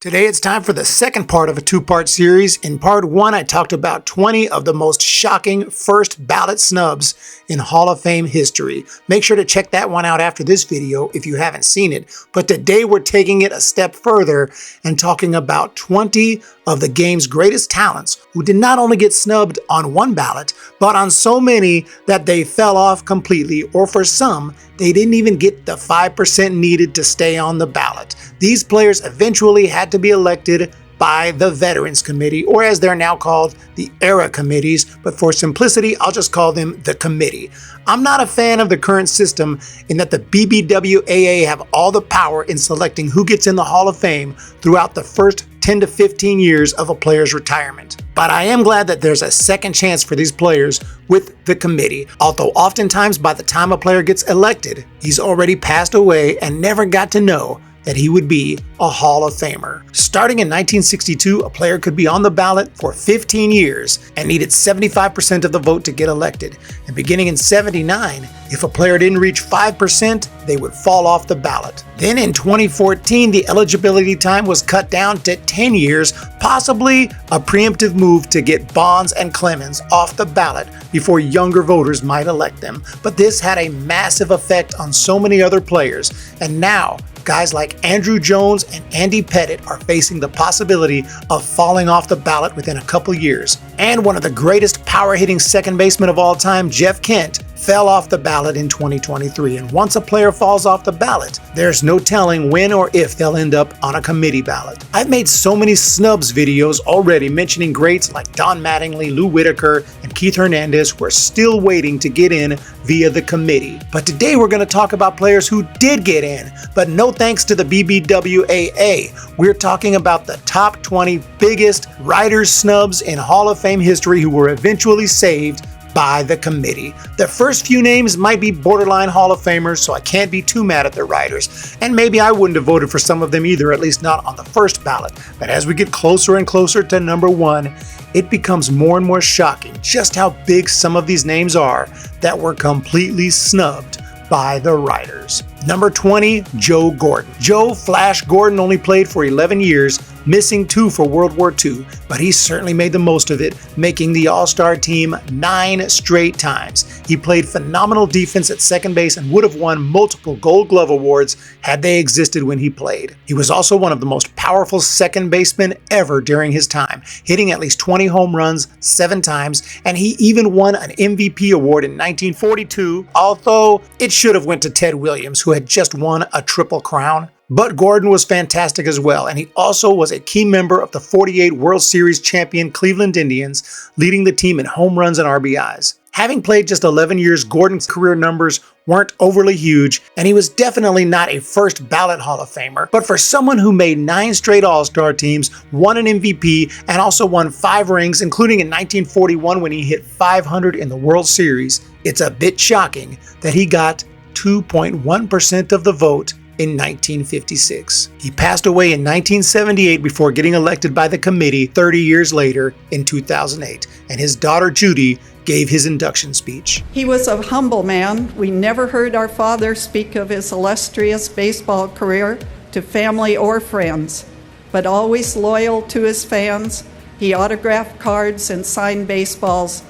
Today it's time for the second part of a two-part series. In part one, I talked about 20 of the most shocking first ballot snubs in Hall of Fame history. Make sure to check that one out after this video if you haven't seen it. But today we're taking it a step further and talking about 20 of the game's greatest talents who did not only get snubbed on one ballot, but on so many that they fell off completely, or for some, they didn't even get the 5% needed to stay on the ballot. These players eventually had to be elected by the Veterans Committee, or as they're now called, the Era Committees, but for simplicity, I'll just call them the Committee. I'm not a fan of the current system in that the BBWAA have all the power in selecting who gets in the Hall of Fame throughout the first 10 to 15 years of a player's retirement. But I am glad that there's a second chance for these players with the committee, although oftentimes by the time a player gets elected, he's already passed away and never got to know that he would be a Hall of Famer. Starting in 1962, a player could be on the ballot for 15 years and needed 75% of the vote to get elected. And beginning in 79, if a player didn't reach 5%, they would fall off the ballot. Then in 2014, the eligibility time was cut down to 10 years, possibly a preemptive move to get Bonds and Clemens off the ballot before younger voters might elect them. But this had a massive effect on so many other players, and now guys like Andrew Jones and Andy Pettitte are facing the possibility of falling off the ballot within a couple years. And one of the greatest power-hitting second basemen of all time, Jeff Kent, fell off the ballot in 2023. And once a player falls off the ballot, there's no telling when or if they'll end up on a committee ballot. I've made so many snubs videos already mentioning greats like Don Mattingly, Lou Whitaker, and Keith Hernandez who are still waiting to get in via the committee. But today we're going to talk about players who did get in, but no thanks to the BBWAA. We're talking about the top 20 biggest writers' snubs in Hall of Fame history who were eventually saved by the committee. The first few names might be borderline Hall of Famers, so I can't be too mad at the writers. And maybe I wouldn't have voted for some of them either, at least not on the first ballot. But as we get closer and closer to number one, it becomes more and more shocking just how big some of these names are that were completely snubbed by the writers. Number 20, Joe Gordon. Joe Flash Gordon only played for 11 years, missing 2 for World War II, but he certainly made the most of it, making the All-Star team 9 straight times. He played phenomenal defense at second base and would have won multiple Gold Glove awards had they existed when he played. He was also one of the most powerful second basemen ever during his time, hitting at least 20 home runs 7 times, and he even won an MVP award in 1942, although it should have went to Ted Williams, who had just won a Triple Crown. But Gordon was fantastic as well, and he also was a key member of the '48 World Series champion Cleveland Indians, leading the team in home runs and RBIs. Having played just 11 years, Gordon's career numbers weren't overly huge, and he was definitely not a first ballot Hall of Famer. But for someone who made 9 straight All-Star teams, won an MVP, and also won 5 rings, including in 1941 when he hit 500 in the World Series, it's a bit shocking that he got 2.1% of the vote in 1956. He passed away in 1978 before getting elected by the committee 30 years later in 2008, and his daughter Judy gave his induction speech. He was a humble man. We never heard our father speak of his illustrious baseball career to family or friends, but always loyal to his fans. He autographed cards and signed baseballs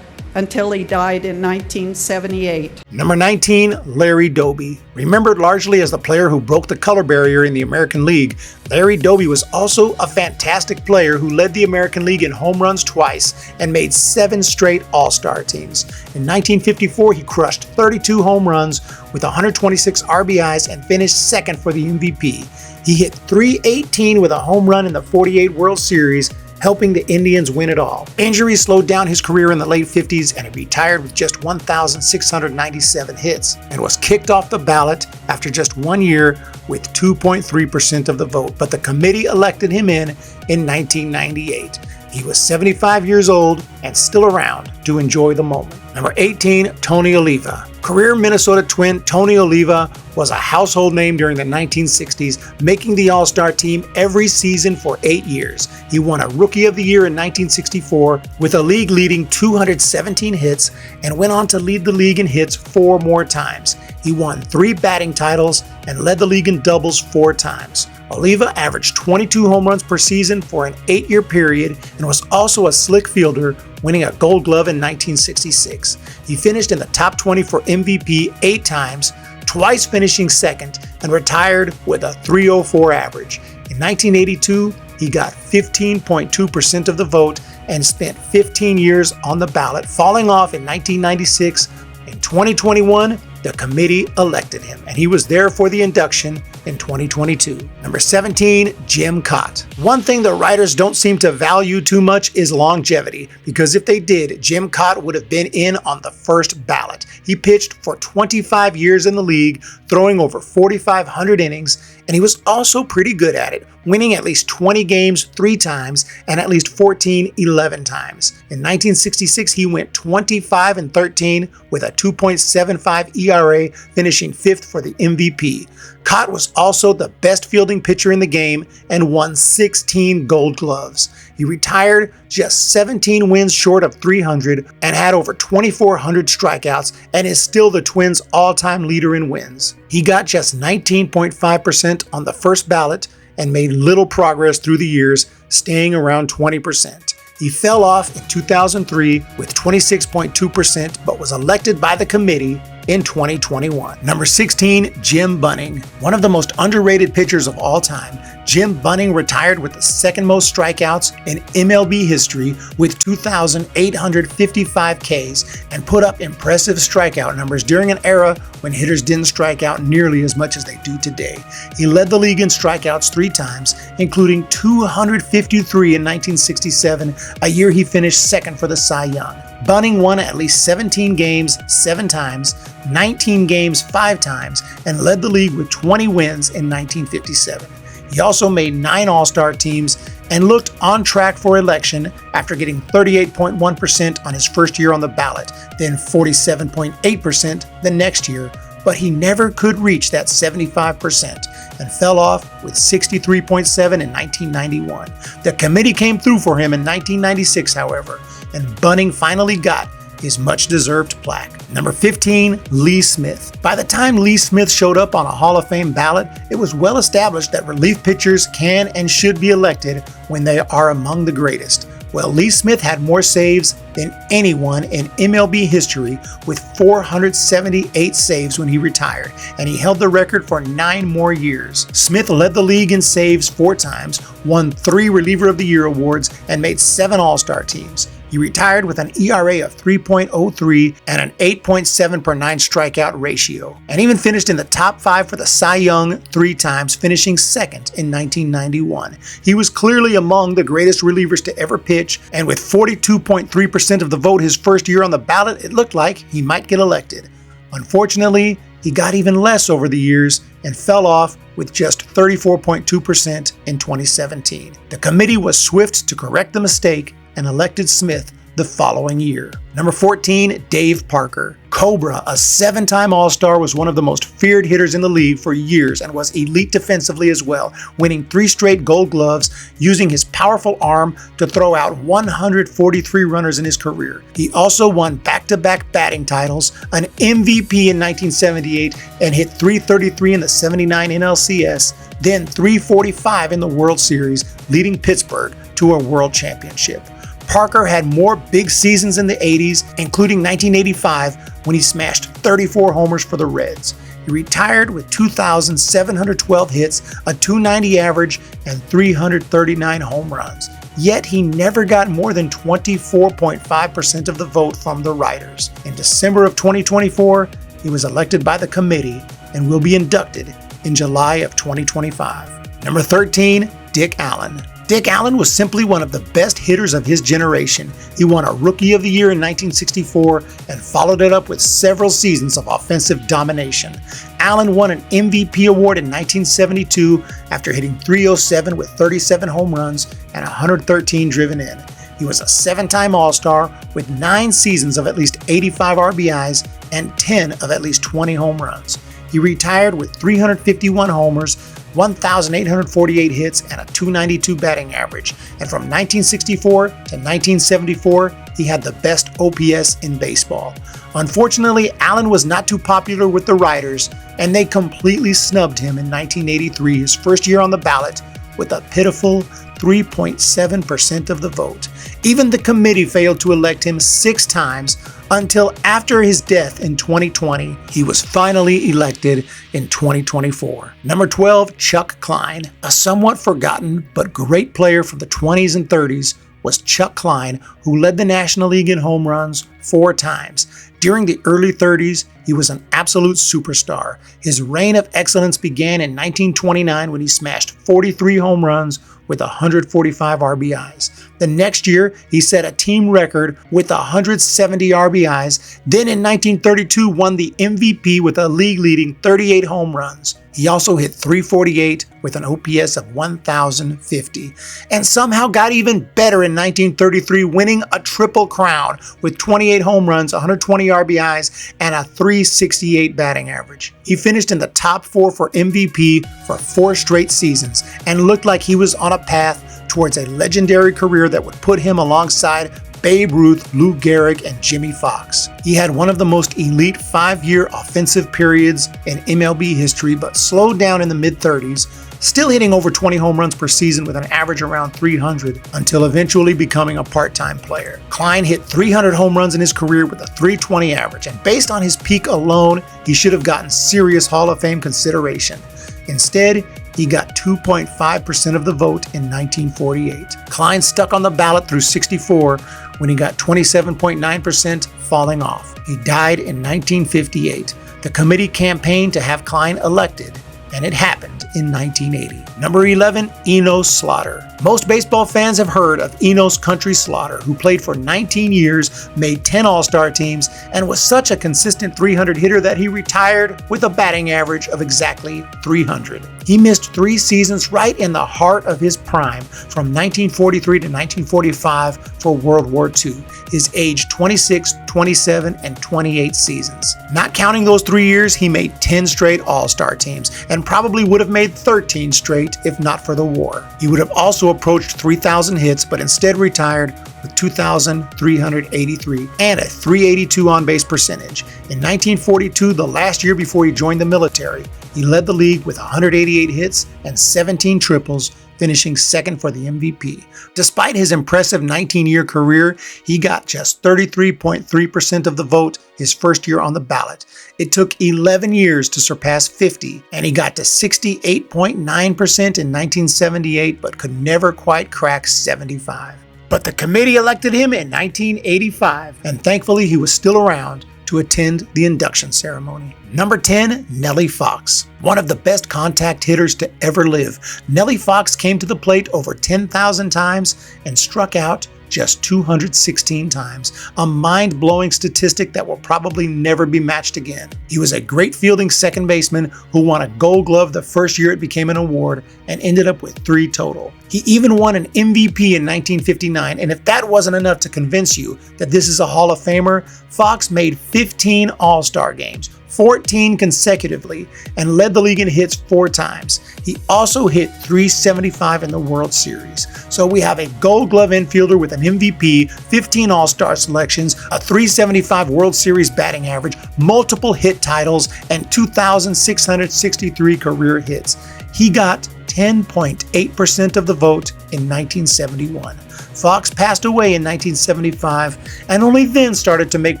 until he died in 1978. Number 19, Larry Doby. Remembered largely as the player who broke the color barrier in the American League, Larry Doby was also a fantastic player who led the American League in home runs twice and made 7 straight All-Star teams. In 1954, he crushed 32 home runs with 126 RBIs and finished second for the MVP. He hit .318 with a home run in the '48 World Series, helping the Indians win it all. Injuries slowed down his career in the late 50s, and he retired with just 1,697 hits and was kicked off the ballot after just 1 year with 2.3% of the vote. But the committee elected him in 1998. He was 75 years old and still around to enjoy the moment. Number 18, Tony Oliva. Career Minnesota Twin Tony Oliva was a household name during the 1960s, making the All-Star team every season for 8 years. He won a Rookie of the Year in 1964 with a league-leading 217 hits and went on to lead the league in hits 4 more times. He won 3 batting titles and led the league in doubles 4 times. Oliva averaged 22 home runs per season for an 8-year period and was also a slick fielder, winning a Gold Glove in 1966. He finished in the top 20 for MVP 8 times, twice finishing second, and retired with a .304 average. In 1982, he got 15.2% of the vote and spent 15 years on the ballot, falling off in 1996. In 2021, the committee elected him, and he was there for the induction in 2022. Number 17, Jim Kaat. One thing the writers don't seem to value too much is longevity, because if they did, Jim Kaat would have been in on the first ballot. He pitched for 25 years in the league, throwing over 4,500 innings, and he was also pretty good at it, winning at least 20 games 3 times and at least 14 11 times. In 1966, he went 25-13 with a 2.75 ERA, finishing 5th for the MVP. Kaat was also the best fielding pitcher in the game and won 16 Gold Gloves. He retired just 17 wins short of 300 and had over 2,400 strikeouts and is still the Twins' all-time leader in wins. He got just 19.5% on the first ballot and made little progress through the years, staying around 20%. He fell off in 2003 with 26.2%, but was elected by the committee in 2021. Number 16, Jim Bunning. One of the most underrated pitchers of all time, Jim Bunning retired with the second most strikeouts in MLB history with 2,855 Ks and put up impressive strikeout numbers during an era when hitters didn't strike out nearly as much as they do today. He led the league in strikeouts 3 times, including 253 in 1967, a year he finished second for the Cy Young. Bunning won at least 17 games 7 times, 19 games 5 times, and led the league with 20 wins in 1957. He also made 9 All-Star teams and looked on track for election after getting 38.1% on his first year on the ballot, then 47.8% the next year, but he never could reach that 75% and fell off with 63.7% in 1991. The committee came through for him in 1996, however, and Bunning finally got his much-deserved plaque. Number 15, Lee Smith. By the time Lee Smith showed up on a Hall of Fame ballot, it was well established that relief pitchers can and should be elected when they are among the greatest. Well, Lee Smith had more saves than anyone in MLB history with 478 saves when he retired, and he held the record for 9 more years. Smith led the league in saves 4 times, won 3 Reliever of the Year awards, and made 7 All-Star teams. He retired with an ERA of 3.03 and an 8.7 per 9 strikeout ratio, and even finished in the top 5 for the Cy Young 3 times, finishing second in 1991. He was clearly among the greatest relievers to ever pitch, and with 42.3% of the vote his first year on the ballot, it looked like he might get elected. Unfortunately, he got even less over the years and fell off with just 34.2% in 2017. The committee was swift to correct the mistake and elected Smith the following year. Number 14, Dave Parker. Cobra, a 7-time All-Star, was one of the most feared hitters in the league for years and was elite defensively as well, winning 3 straight Gold Gloves, using his powerful arm to throw out 143 runners in his career. He also won back-to-back batting titles, an MVP in 1978, and hit .333 in the 79 NLCS, then .345 in the World Series, leading Pittsburgh to a World Championship. Parker had more big seasons in the 80s, including 1985 when he smashed 34 homers for the Reds. He retired with 2,712 hits, a .290 average, and 339 home runs. Yet he never got more than 24.5% of the vote from the writers. In December of 2024, he was elected by the committee and will be inducted in July of 2025. Number 13, Dick Allen. Dick Allen was simply one of the best hitters of his generation. He won a Rookie of the Year in 1964 and followed it up with several seasons of offensive domination. Allen won an MVP award in 1972 after hitting .307 with 37 home runs and 113 driven in. He was a 7-time All-Star with 9 seasons of at least 85 RBIs and 10 of at least 20 home runs. He retired with 351 homers, 1,848 hits, and a .292 batting average. And from 1964 to 1974, he had the best OPS in baseball. Unfortunately, Allen was not too popular with the writers, and they completely snubbed him in 1983, his first year on the ballot, with a pitiful 3.7% of the vote. Even the committee failed to elect him 6 times until after his death in 2020. He was finally elected in 2024. Number 12, Chuck Klein. A somewhat forgotten but great player from the 20s and 30s was Chuck Klein, who led the National League in home runs 4 times. During the early 30s, he was an absolute superstar. His reign of excellence began in 1929 when he smashed 43 home runs with 145 RBIs. The next year, he set a team record with 170 RBIs. Then in 1932, won the MVP with a league-leading 38 home runs. He also hit .348 with an OPS of 1,050, and somehow got even better in 1933, winning a triple crown with 28 home runs, 120 RBIs, and a .368 batting average. He finished in the top 4 for MVP for 4 straight seasons, and looked like he was on a path towards a legendary career that would put him alongside Babe Ruth, Lou Gehrig, and Jimmy Fox. He had one of the most elite 5-year offensive periods in MLB history, but slowed down in the mid-30s, still hitting over 20 home runs per season with an average around 300, until eventually becoming a part-time player. Klein hit 300 home runs in his career with a .320 average, and based on his peak alone, he should have gotten serious Hall of Fame consideration. Instead, he got 2.5% of the vote in 1948. Klein stuck on the ballot through 64 when he got 27.9%, falling off. He died in 1958. The committee campaigned to have Klein elected, and it happened in 1980. Number 11, Enos Slaughter. Most baseball fans have heard of Enos Country Slaughter, who played for 19 years, made 10 All-Star teams, and was such a consistent 300 hitter that he retired with a batting average of exactly 300. He missed 3 seasons right in the heart of his prime, from 1943 to 1945 for World War II, his age 26, 27, and 28 seasons. Not counting those 3 years, he made 10 straight All-Star teams, and probably would have made 13 straight if not for the war. He would have also approached 3,000 hits, but instead retired with 2,383 and a .382 on-base percentage. In 1942, the last year before he joined the military, he led the league with 188 hits and 17 triples, finishing second for the MVP. Despite his impressive 19-year career, he got just 33.3% of the vote his first year on the ballot. It took 11 years to surpass 50, and he got to 68.9% in 1978, but could never quite crack 75. But the committee elected him in 1985, and thankfully he was still around to attend the induction ceremony. Number 10, Nellie Fox. One of the best contact hitters to ever live, Nellie Fox came to the plate over 10,000 times and struck out just 216 times, a mind-blowing statistic that will probably never be matched again. He was a great fielding second baseman who won a Gold Glove the first year it became an award and ended up with 3 total. He even won an MVP in 1959, and if that wasn't enough to convince you that this is a Hall of Famer, Fox made 15 All-Star games, 14 consecutively, and led the league in hits 4 times. He also hit .375 in the World Series. So we have a Gold Glove infielder with an MVP, 15 All-Star selections, a .375 World Series batting average, multiple hit titles, and 2,663 career hits. He got 10.8% of the vote in 1971. Fox passed away in 1975 and only then started to make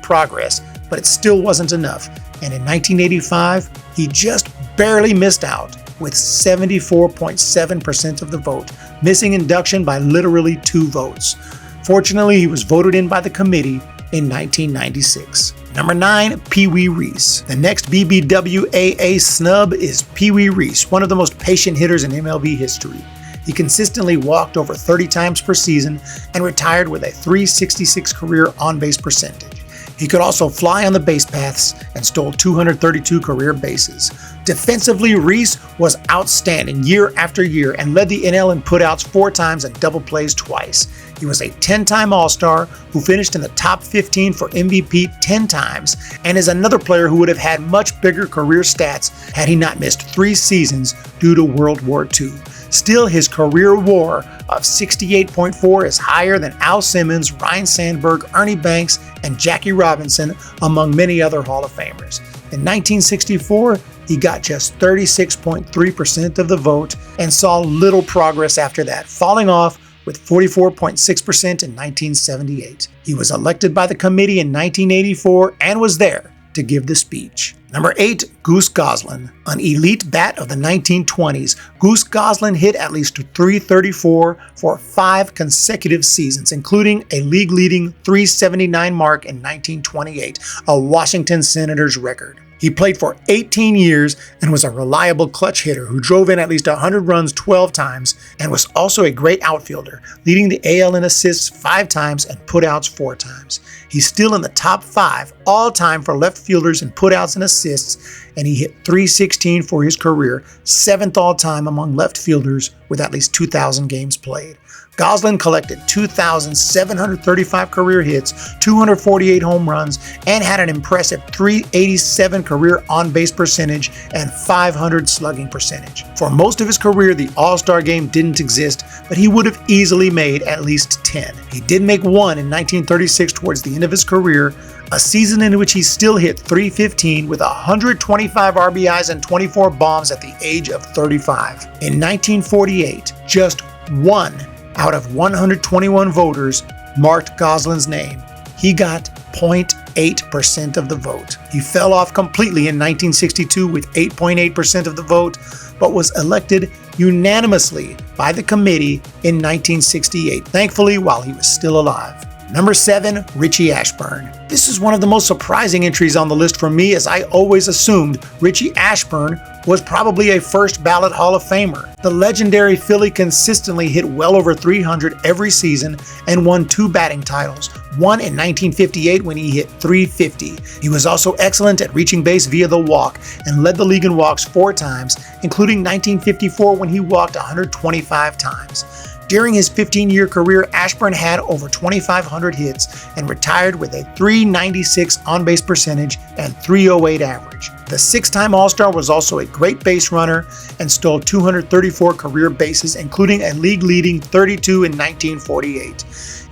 progress, but it still wasn't enough. And in 1985, he just barely missed out with 74.7% of the vote, missing induction by literally 2 votes. Fortunately, he was voted in by the committee in 1996. Number 9, Wee Reese. The next BBWAA snub is Wee Reese, one of the most patient hitters in MLB history. He consistently walked over 30 times per season and retired with a .366 career on-base percentage. He could also fly on the base paths and stole 232 career bases. Defensively, Reese was outstanding year after year and led the NL in putouts 4 times and double plays twice. He was a 10-time All-Star who finished in the top 15 for MVP 10 times and is another player who would have had much bigger career stats had he not missed 3 seasons due to World War II. Still, his career WAR of 68.4 is higher than Al Simmons, Ryne Sandberg, Ernie Banks, and Jackie Robinson, among many other Hall of Famers. In 1964, he got just 36.3% of the vote and saw little progress after that, falling off with 44.6% in 1978. He was elected by the committee in 1984 and was there to give the speech. Number 8, Goose Goslin. An elite bat of the 1920s, Goose Goslin hit at least .334 for 5 consecutive seasons, including a league-leading .379 mark in 1928, a Washington Senators record. He played for 18 years and was a reliable clutch hitter who drove in at least 100 runs 12 times and was also a great outfielder, leading the AL in assists 5 times and putouts 4 times. He's still in the top 5 all-time for left fielders in putouts and assists, and he hit .316 for his career, 7th all-time among left fielders with at least 2,000 games played. Goslin collected 2,735 career hits, 248 home runs, and had an impressive .387 career on-base percentage and .500 slugging percentage. For most of his career, the All-Star game didn't exist, but he would have easily made at least 10. He did make one in 1936 towards the end of his career, a season in which he still hit .315 with 125 RBIs and 24 bombs at the age of 35. In 1948, just 1 out of 121 voters marked Goslin's name. He got 0.8% of the vote. He fell off completely in 1962 with 8.8% of the vote, but was elected unanimously by the committee in 1968, thankfully while he was still alive. Number 7, Richie Ashburn. This is one of the most surprising entries on the list for me, as I always assumed Richie Ashburn was probably a first ballot Hall of Famer. The legendary Philly consistently hit well over 300 every season and won 2 batting titles, one in 1958 when he hit .350. He was also excellent at reaching base via the walk and led the league in walks 4 times, including 1954 when he walked 125 times. During his 15-year career, Ashburn had over 2,500 hits and retired with a .396 on-base percentage and .308 average. The 6-time All-Star was also a great base runner and stole 234 career bases, including a league-leading 32 in 1948.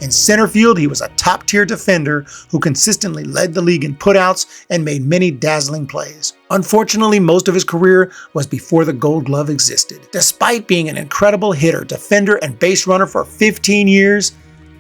In center field, he was a top-tier defender who consistently led the league in putouts and made many dazzling plays. Unfortunately, most of his career was before the Gold Glove existed. Despite being an incredible hitter, defender, and base runner for 15 years,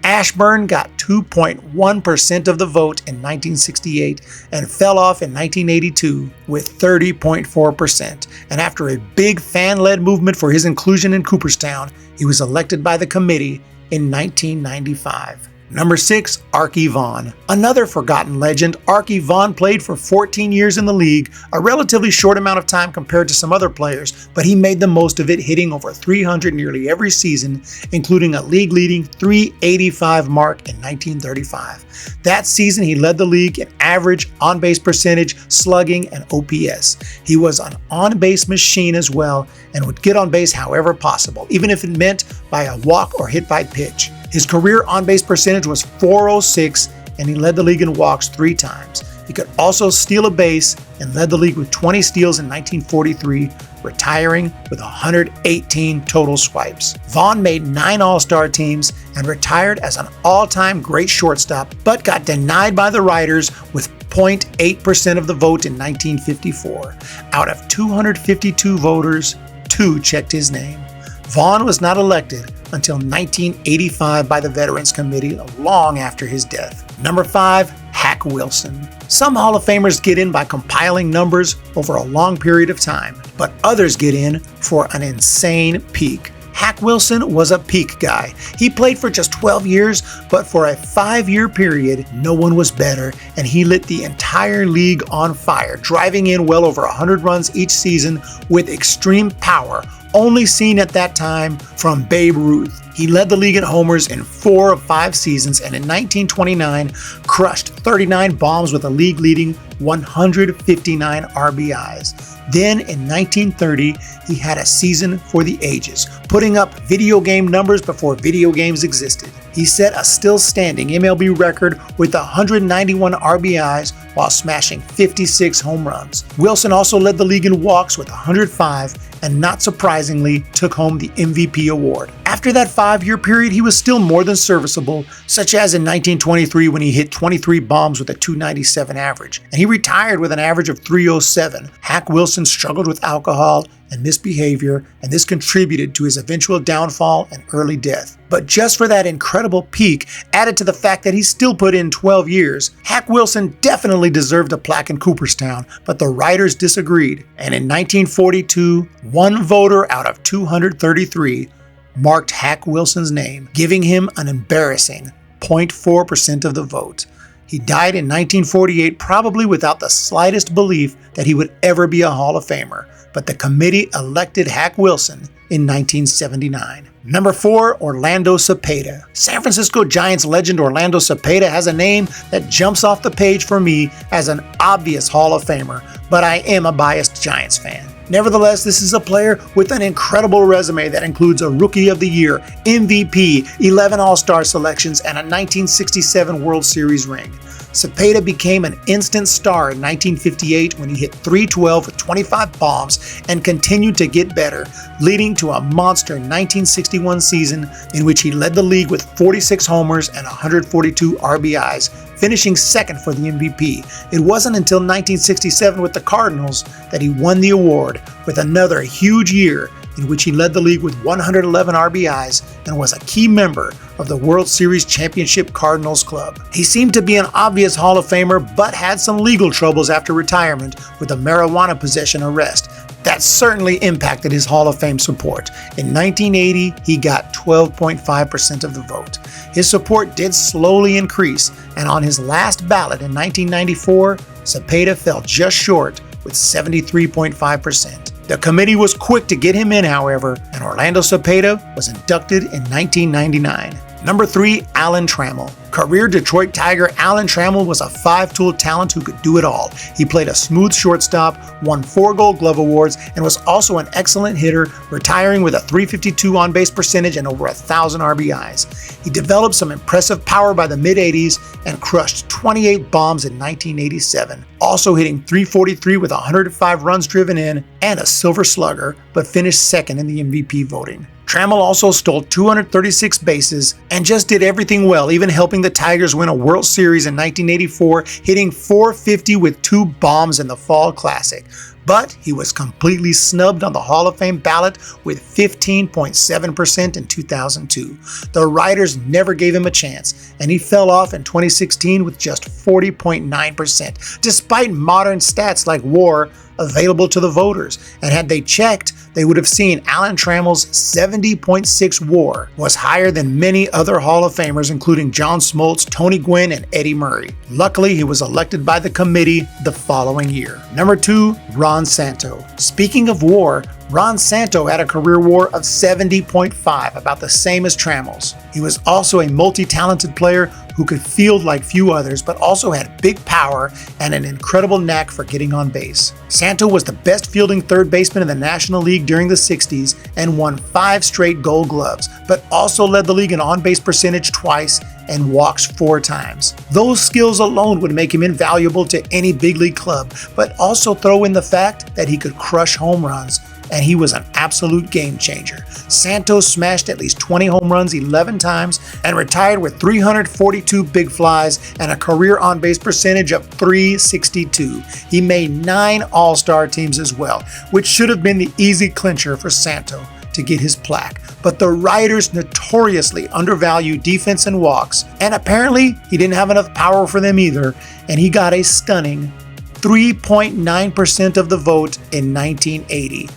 Ashburn got 2.1% of the vote in 1968 and fell off in 1982 with 30.4%. And after a big fan-led movement for his inclusion in Cooperstown, he was elected by the committee in 1995. Number 6, Arky Vaughan. Another forgotten legend, Arky Vaughan played for 14 years in the league, a relatively short amount of time compared to some other players, but he made the most of it, hitting over 300 nearly every season, including a league-leading .385 mark in 1935. That season, he led the league in average, on-base percentage, slugging, and OPS. He was an on-base machine as well and would get on base however possible, even if it meant by a walk or hit by pitch. His career on-base percentage was .406, and he led the league in walks 3 times. He could also steal a base and led the league with 20 steals in 1943, retiring with 118 total swipes. Vaughan made 9 All-Star teams and retired as an all-time great shortstop, but got denied by the writers with 0.8% of the vote in 1954. Out of 252 voters, 2 checked his name. Vaughan was not elected until 1985 by the Veterans Committee, long after his death. Number 5, Hack Wilson. Some Hall of Famers get in by compiling numbers over a long period of time, but others get in for an insane peak. Hack Wilson was a peak guy. He played for just 12 years, but for a 5-year period, no one was better, and he lit the entire league on fire, driving in well over 100 runs each season with extreme power, only seen at that time from Babe Ruth. He led the league in homers in 4 of 5 seasons, and in 1929 crushed 39 bombs with a league-leading 159 RBIs. Then in 1930, he had a season for the ages, putting up video game numbers before video games existed. He set a still-standing MLB record with 191 RBIs while smashing 56 home runs. Wilson also led the league in walks with 105 and, not surprisingly, took home the MVP award. After that 5-year period, he was still more than serviceable, such as in 1923 when he hit 23 bombs with a .297 average, and he retired with an average of .307. Hack Wilson struggled with alcohol and misbehavior, and this contributed to his eventual downfall and early death. But just for that incredible peak, added to the fact that he still put in 12 years, Hack Wilson definitely deserved a plaque in Cooperstown, but the writers disagreed, and in 1942, one voter out of 233 marked Hack Wilson's name, giving him an embarrassing 0.4% of the vote. He died in 1948, probably without the slightest belief that he would ever be a Hall of Famer, but the committee elected Hack Wilson in 1979. Number 4, Orlando Cepeda. San Francisco Giants legend Orlando Cepeda has a name that jumps off the page for me as an obvious Hall of Famer, but I am a biased Giants fan. Nevertheless, this is a player with an incredible resume that includes a Rookie of the Year, MVP, 11 All-Star selections, and a 1967 World Series ring. Cepeda became an instant star in 1958 when he hit .312 with 25 bombs and continued to get better, leading to a monster 1961 season in which he led the league with 46 homers and 142 RBIs, finishing second for the MVP. It wasn't until 1967 with the Cardinals that he won the award, with another huge year in which he led the league with 111 RBIs and was a key member of the World Series Championship Cardinals club. He seemed to be an obvious Hall of Famer, but had some legal troubles after retirement with a marijuana possession arrest. That certainly impacted his Hall of Fame support. In 1980, he got 12.5% of the vote. His support did slowly increase, and on his last ballot in 1994, Cepeda fell just short with 73.5%. The committee was quick to get him in, however, and Orlando Cepeda was inducted in 1999. Number 3, Alan Trammell. Career Detroit Tiger Alan Trammell was a 5-tool talent who could do it all. He played a smooth shortstop, won 4 Gold Glove awards, and was also an excellent hitter, retiring with a .352 on-base percentage and over 1,000 RBIs. He developed some impressive power by the mid-'80s and crushed 28 bombs in 1987, also hitting .343 with 105 runs driven in and a Silver Slugger, but finished second in the MVP voting. Trammell also stole 236 bases and just did everything well, even helping the Tigers win a World Series in 1984, hitting .450 with 2 bombs in the Fall Classic. But he was completely snubbed on the Hall of Fame ballot with 15.7% in 2002. The writers never gave him a chance, and he fell off in 2016 with just 40.9%, despite modern stats like WAR available to the voters. And had they checked, they would have seen Alan Trammell's 70.6 WAR was higher than many other Hall of Famers, including John Smoltz, Tony Gwynn, and Eddie Murray. Luckily, he was elected by the committee the following year. Number 2, Ron Santo. Speaking of WAR, Ron Santo had a career WAR of 70.5, about the same as Trammell's. He was also a multi-talented player who could field like few others, but also had big power and an incredible knack for getting on base. Santo was the best fielding third baseman in the National League during the 60s and won 5 straight Gold Gloves, but also led the league in on-base percentage twice and walks 4 times. Those skills alone would make him invaluable to any big league club, but also throw in the fact that he could crush home runs, and he was an absolute game changer. Santo smashed at least 20 home runs 11 times and retired with 342 big flies and a career on-base percentage of .362. He made 9 All-Star teams as well, which should have been the easy clincher for Santo to get his plaque. But the writers notoriously undervalue defense and walks, and apparently he didn't have enough power for them either, and he got a stunning 3.9% of the vote in 1980.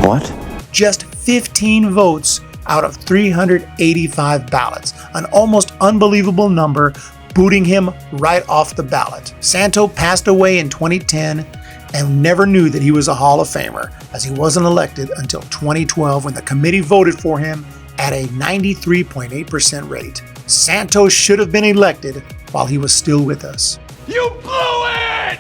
What? Just 15 votes out of 385 ballots, an almost unbelievable number, booting him right off the ballot. Santo passed away in 2010 and never knew that he was a Hall of Famer, as he wasn't elected until 2012 when the committee voted for him at a 93.8% rate. Santo should have been elected while he was still with us. You blew it!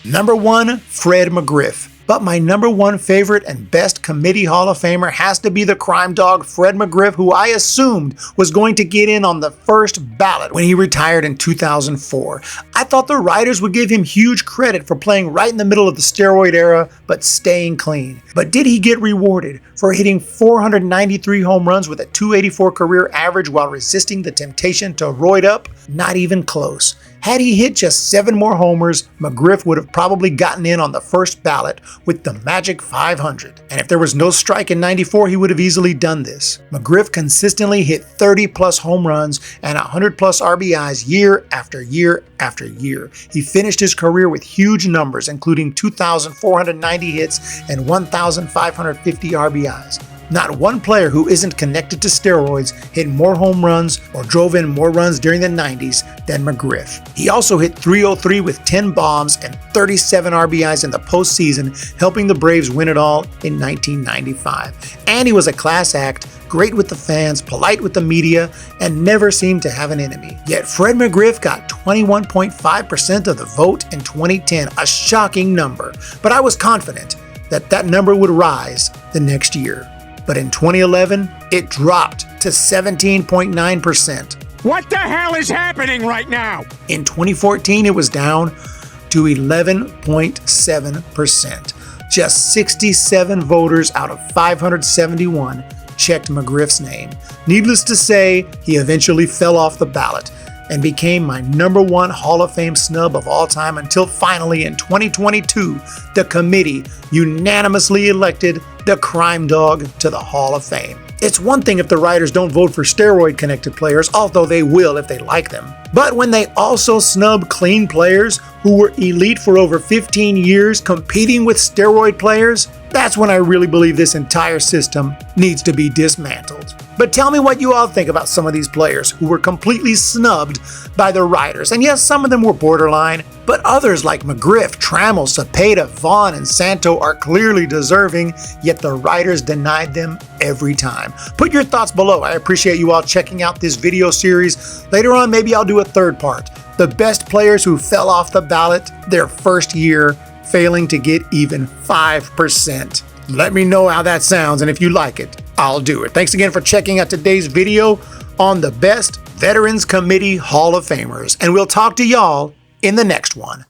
Number 1, Fred McGriff. But my number 1 favorite and best committee Hall of Famer has to be the crime dog Fred McGriff, who I assumed was going to get in on the first ballot when he retired in 2004. I thought the writers would give him huge credit for playing right in the middle of the steroid era, but staying clean. But did he get rewarded for hitting 493 home runs with a .284 career average while resisting the temptation to roid up? Not even close. Had he hit just 7 more homers, McGriff would have probably gotten in on the first ballot with the magic 500. And if there was no strike in '94, he would have easily done this. McGriff consistently hit 30-plus home runs and 100-plus RBIs year after year after year. He finished his career with huge numbers, including 2,490 hits and 1,550 RBIs. Not one player who isn't connected to steroids hit more home runs or drove in more runs during the 90s than McGriff. He also hit .303 with 10 bombs and 37 RBIs in the postseason, helping the Braves win it all in 1995. And he was a class act, great with the fans, polite with the media, and never seemed to have an enemy. Yet Fred McGriff got 21.5% of the vote in 2010, a shocking number. But I was confident that that number would rise the next year. But in 2011, it dropped to 17.9%. What the hell is happening right now? In 2014, it was down to 11.7%. Just 67 voters out of 571 checked McGriff's name. Needless to say, he eventually fell off the ballot and became my number 1 Hall of Fame snub of all time until finally in 2022, the committee unanimously elected the crime dog to the Hall of Fame. It's one thing if the writers don't vote for steroid-connected players, although they will if they like them. But when they also snub clean players who were elite for over 15 years competing with steroid players, that's when I really believe this entire system needs to be dismantled. But tell me what you all think about some of these players who were completely snubbed by the writers. And yes, some of them were borderline, but others like McGriff, Trammell, Cepeda, Vaughan, and Santo are clearly deserving, yet the writers denied them every time. Put your thoughts below. I appreciate you all checking out this video series. Later on, maybe I'll do a third part. The best players who fell off the ballot their first year, failing to get even 5%. Let me know how that sounds, and if you like it, I'll do it. Thanks again for checking out today's video on the best Veterans Committee Hall of Famers, and we'll talk to y'all in the next one.